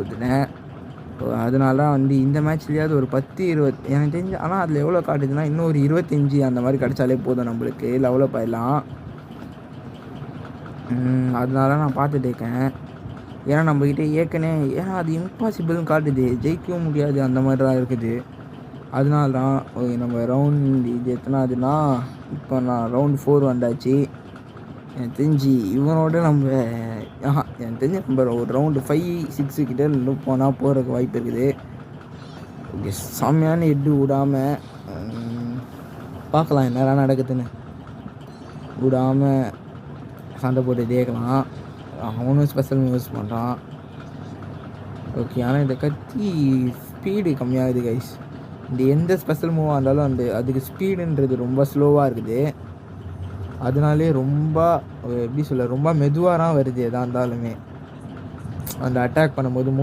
கொடுத்துட்டேன். அதனால தான் வந்து இந்த மேட்ச்லேயாவது ஒரு 10, 20 எனக்கு தெரிஞ்சு. ஆனால் அதில் எவ்வளோ காட்டுதுன்னா இன்னும் ஒரு 25 அந்த மாதிரி கிடச்சாலே போதும் நம்மளுக்கு லெவலப் ஆகிடலாம். அதனால நான் பார்த்துட்டு இருக்கேன். ஏன்னா நம்மக்கிட்ட ஏன்னா அது இம்பாசிபிள்னு காட்டுது, ஜெயிக்கவும் முடியாது அந்த மாதிரி தான் இருக்குது. அதனால தான் நம்ம ரவுண்ட் இது எத்தனாவதுன்னா இப்போ நான் ரவுண்ட் 4 வந்தாச்சு. எனக்கு தெரிஞ்சு இவனோட நம்ம எனக்கு தெரிஞ்சு நம்ம ஒரு ரவுண்டு 5, 6 கிட்ட போனால் போகிறதுக்கு வாய்ப்பு இருக்குது. ஓகே, செம்மையான ஹெட்டு விடாமல் பார்க்கலாம் என்னெல்லாம் நடக்குதுன்னு. விடாமல் சண்டை போட்டு தேக்கலாம். அவனும் ஸ்பெஷல் யூஸ் பண்ணுறான். ஓகே, ஆனால் இந்த கத்தி ஸ்பீடு கம்மியாகுது கைஸ். இந்த எந்த ஸ்பெஷல் மூவாக இருந்தாலும் அதுக்கு ஸ்பீடுன்றது ரொம்ப ஸ்லோவாக இருக்குது. அதனாலே ரொம்ப எப்படி சொல்ல ரொம்ப மெதுவாக தான் வருது. எதாக இருந்தாலுமே அந்த அட்டாக் பண்ணும்போது